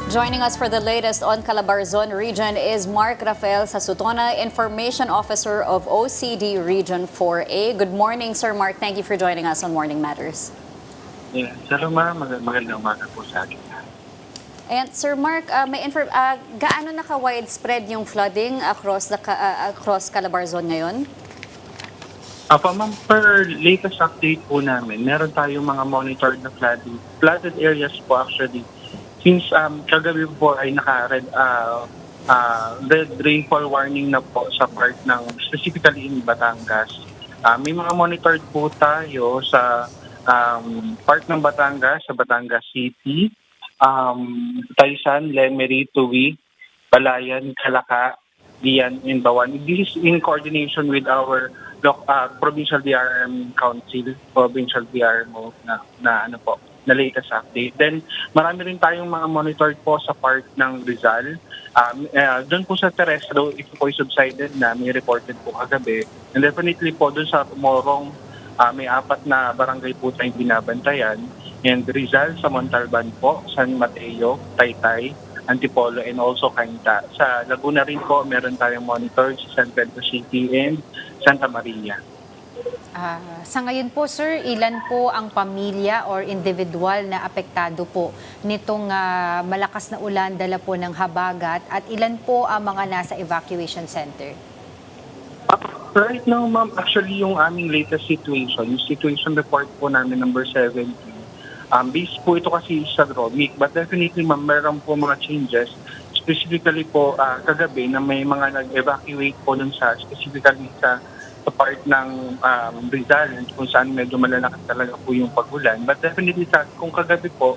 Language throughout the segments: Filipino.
Joining us for the latest on Calabarzon region is Mark Rafael Sasutona, Information Officer of OCD Region 4A. Good morning, Sir Mark. Thank you for joining us on Morning Matters. Yeah, hello ma'am, magandang umaga po sa akin. And Sir Mark, gaano naka-widespread yung flooding across Calabarzon ngayon? Ma'am, per latest update po namin, meron tayong mga monitored na flooded areas po actually. Since kagabi po ay red rainfall warning na po sa part ng specifically in Batangas. May mga monitored po tayo sa part ng Batangas, sa Batangas City, Taysan, Lemery, Tuwi, Balayan, Calaca, Dian, and Bawan. This is in coordination with our Provincial DRM Council, Provincial DRMO na latest update. Then marami rin tayong mga monitored po sa part ng Rizal. Doon po sa Teresa, though if po subsided na, may reported po kagabi. And definitely po doon sa Morong, may 4 na barangay po tayong binabantayan. And Rizal, sa Montalban po, San Mateo, Taytay, Antipolo, and also Cainta. Sa Laguna rin po, meron tayong monitored sa San Pedro City and Santa Maria. Sa ngayon po, sir, ilan po ang pamilya or individual na apektado po nitong malakas na ulan, dala po ng habagat, at ilan po ang mga nasa evacuation center? Right now, ma'am, actually yung aming latest yung situation report po namin number 70. Based po ito kasi sa Dromic, but definitely, ma'am, meron po mga changes. Specifically po, kagabi na may mga nag-evacuate po dun specifically sa part ng Rizal, kung saan medyo malalakas talaga po yung pag-ulan. But definitely, kung kagabi po,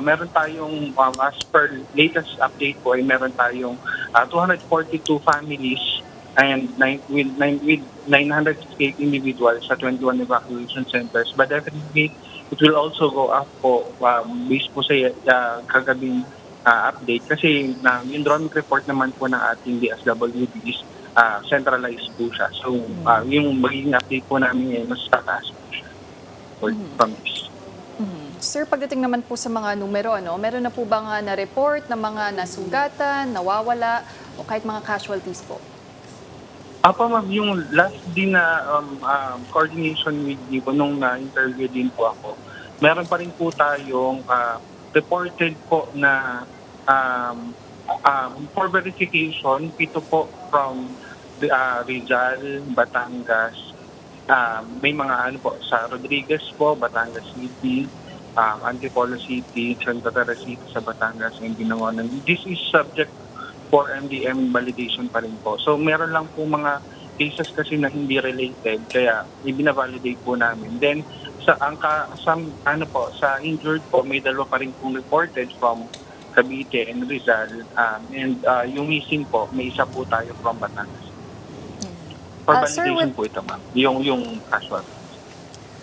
meron tayong, as per latest update po, ay meron tayong 242 families and with 968 individuals sa 21 evacuation centers. But definitely, it will also go up po based po sa kagabing update. Kasi yung drone report naman po ng ating DSWD is centralized po siya. So, yung magiging update po namin ngayon, mas tataas po siya from this. Sir, pagdating naman po sa mga numero, meron na po ba nga na-report na mga nasugatan, nawawala, o kahit mga casualties po? Ma'am, yung last din na coordination with you, nung na-interview din po ako, meron pa rin po tayong reported po na for verification, 7 po from Rizal, Batangas, may mga sa Rodriguez po, Batangas City, Antipolo City, Santa Teresa City sa Batangas, and Binangonan. This is subject for MDM validation pa rin po. So meron lang po mga cases kasi na hindi related, kaya ibina-validate po namin. Then sa injured po, may 2 pa rin pong reported from Cavite and Rizal, and yung missing po, may 1 po tayo from Batangas. For validation po ito, ma'am. Yung casual.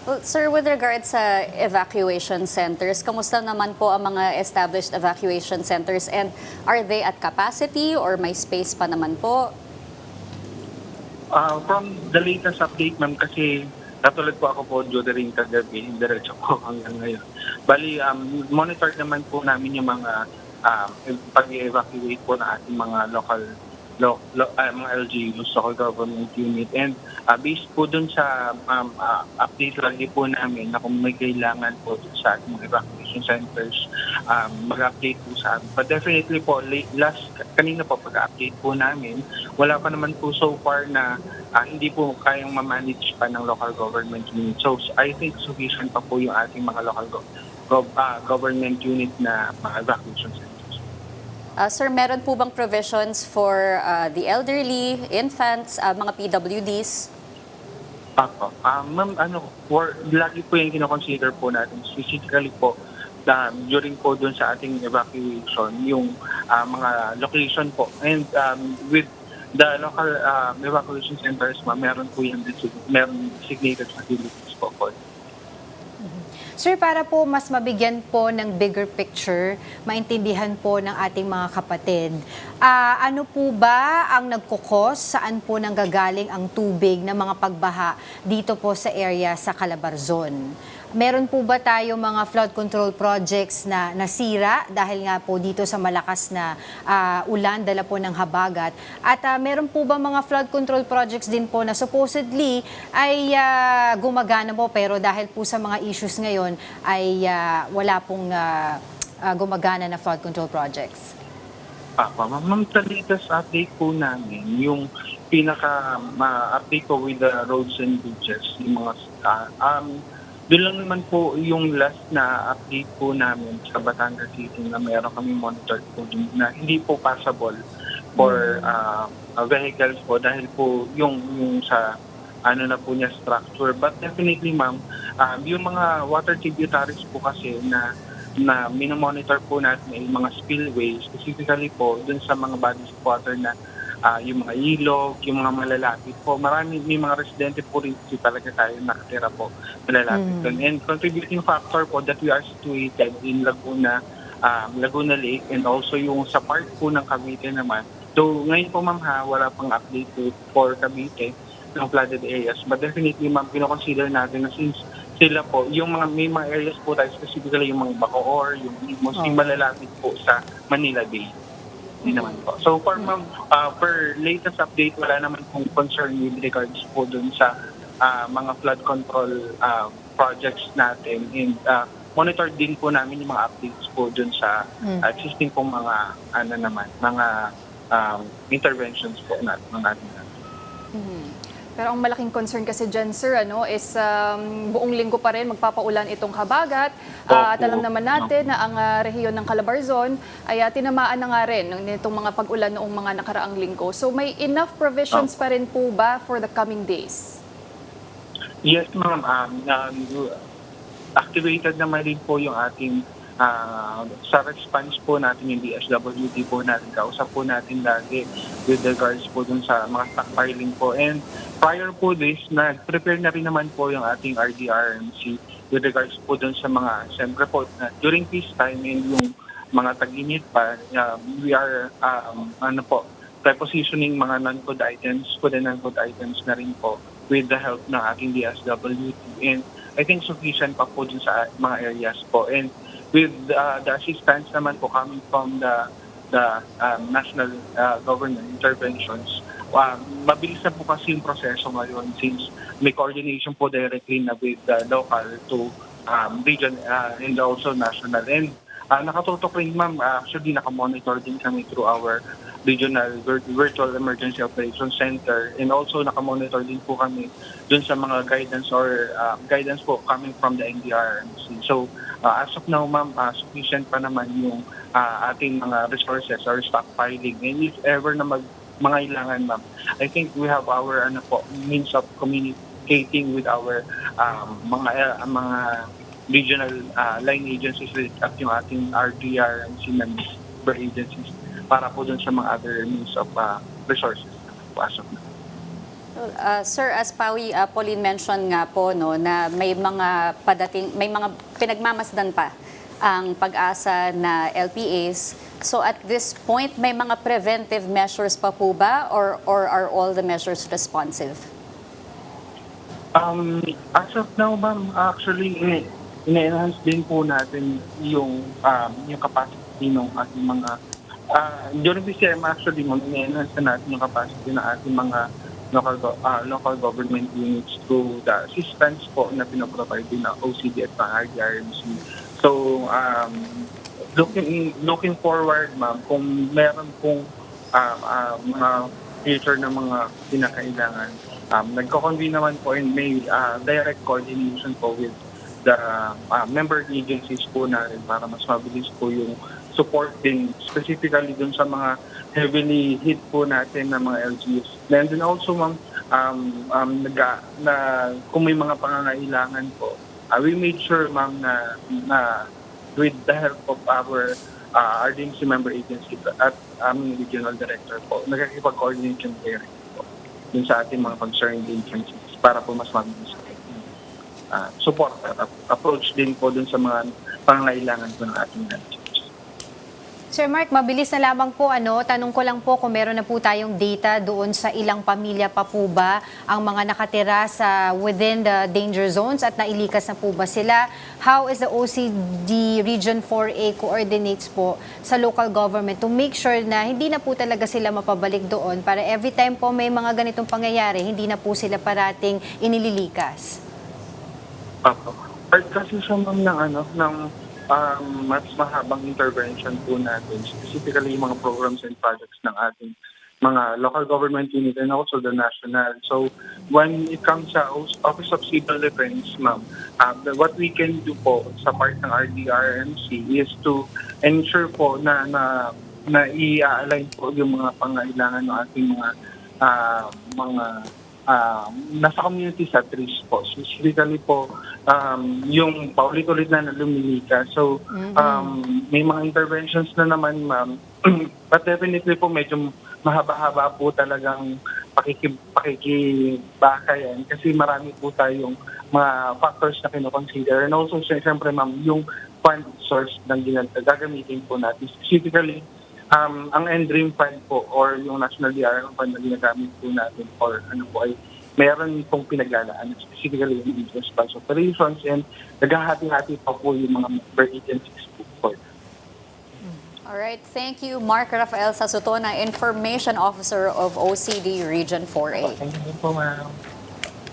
Well, sir, with regards sa evacuation centers, kamusta naman po ang mga established evacuation centers, and are they at capacity or may space pa naman po? From the latest update, ma'am, kasi katulad po ako po during kagabi, diretso po hanggang ngayon. Bali, monitor naman po namin yung mga pag-evacuate po na ating mga mga LGUs, local government unit, and based po dun sa update lagi po namin na kung may kailangan po sa ating mga evacuation centers, mag-update po sa amin. But definitely po, kanina po pag-update po namin, wala pa naman po so far na hindi po kayang ma-manage pa ng local government unit. So I think sufficient pa po yung ating mga local government unit na mga evacuation centers. Sir, meron po bang provisions for the elderly, infants, mga PWDs? Ma'am, lagi po yung kinoconsider po natin, specifically po, during po dun sa ating evacuation, yung mga location po. And with the local evacuation centers, ma'am, meron po yung designated facilities po. Sir, para po mas mabigyan po ng bigger picture, maintindihan po ng ating mga kapatid, ano po ba ang nagkukos, saan po nanggagaling ang tubig ng mga pagbaha dito po sa area sa Calabarzon? Meron po ba tayo mga flood control projects na nasira dahil nga po dito sa malakas na ulan, dala po ng habagat? At meron po ba mga flood control projects din po na supposedly ay gumagana po pero dahil po sa mga issues ngayon ay wala pong gumagana na flood control projects? Ma'am, sa latest update po namin, yung pinaka-update po with the roads and bridges, yung mga doon lang naman po yung last na update po namin sa Batangas City na mayroon kami monitor po dun na hindi po passable for vehicles po dahil po yung sa ano na po niya structure. But definitely ma'am, yung mga water tributaries po kasi na minomonitor po natin ay mga spillways, specifically po dun sa mga bodies of water na yung mga ilog, yung mga malalapit po. May mga residente po rin kasi talaga tayo nakatira po malalapit doon. And contributing factor po that we are situated in Laguna Lake and also yung sa part po ng Cavite naman. So ngayon po ma'am wala pang update po for Cavite ng flooded areas. But definitely ma'am, pinoconsider natin na since sila po, yung may mga areas po tayo, specifically yung mga Bacoor, yung mostly malalapit po sa Manila Bay. Hindi naman po. So for per latest update, wala naman pong concern with regards po dun sa mga flood control projects natin. And monitor din po namin yung mga updates po dun sa existing pong mga mga interventions po natin. Pero ang malaking concern kasi dyan, sir, is buong linggo pa rin magpapaulan itong habagat. At alam naman natin na ang rehiyon ng Calabarzon ay tinamaan na nga rin nitong mga pag-ulan noong mga nakaraang linggo. So may enough provisions pa rin po ba for the coming days? Yes, ma'am. Activated naman din po yung ating sa response po natin yung DSWD po natin. Kausap po natin lagi with regards po dun sa mga stockpiling po. And prior po this, nag-prepare na rin naman po yung ating RDRMC with regards po dun sa mga, siyempre po, during peace time and yung mga tag-init pa, we are, prepositioning mga non-code items, food and non-code items na rin po with the help ng ating DSWD. And I think sufficient pa po dun sa mga areas po. And with the assistance naman po coming from the national government interventions, mabilis na po kasi yung proseso ngayon since may coordination po directly na with the local to region and also national. And nakatutok rin ma'am, actually nakamonitor din kami through our regional virtual emergency operations center and also nakamonitor din po kami dun sa mga guidance or guidance po coming from the NDRMC. So as of now ma'am, sufficient pa naman yung ating mga resources or stockpiling. And if ever na mga ilangan ma'am, I think we have our means of communicating with our mga regional line agencies at yung ating RDRMC member agencies para po dun sa mga other means of resources as of now. Sir, as Pauline mentioned nga po na may mga pinagmamasdan pa ang pag-asa na LPAs. So at this point, may mga preventive measures pa po ba or are all the measures responsive? As of now, ma'am, actually, ina-enhance din po natin yung capacity ng ating mga during this time, actually, ina-enhance na natin yung capacity ng ating mga local government units through the assistance po na pinaprovide din ng OCD at RDRMC. So, looking forward, ma'am, kung meron pong mga future na mga pinakailangan, nagko-convene naman po and may direct coordination po with the member agencies po natin para mas mabilis po yung support din specifically dun sa mga heavily hit po natin na mga LGUs. And then also ma'am, kung may mga pangangailangan po, we made sure ma'am na with the help of our RDMC member agency at aming regional director po, nagkakipag-coordination directly po dun sa ating mga concerned agencies para po mas mabilis support at approach din po dun sa mga pangangailangan po ng ating LGUs. Sir Mark, mabilis na lamang po, tanong ko lang po kung meron na po tayong data doon sa ilang pamilya pa po ba ang mga nakatira sa within the danger zones at nailikas na po ba sila? How is the OCD Region 4A coordinates po sa local government to make sure na hindi na po talaga sila mapabalik doon para every time po may mga ganitong pangyayari, hindi na po sila parating inililikas? Opo. Part kasi siya ma'am ng mas mahabang intervention po natin, specifically yung mga programs and projects ng ating mga local government unit and also the national. So when it comes sa Office of Civil Defense, ma'am, what we can do po sa part ng RDRMC is to ensure po na i-align po yung mga pangailangan ng ating mga nasa community at risk po. Specifically po, yung paulit-ulit na lumilika. So, may mga interventions na naman, ma'am. But definitely po, medyo mahaba-haba po talagang pakikibakayan kasi marami po tayong mga factors na kinoconsider. And also, siyempre, ma'am, yung fund source ng gagamitin po natin. Specifically, ang NDREAM Fund po or yung National DRM Fund na ginagamit po natin or ay meron pong pinaglalaan specifically yung Indian Response Operations and naghahati-hati pa po yung mga member agencies po. All right, thank you, Mark Rafael Sasutona, Information Officer of OCD Region 4A. Thank you po, ma'am.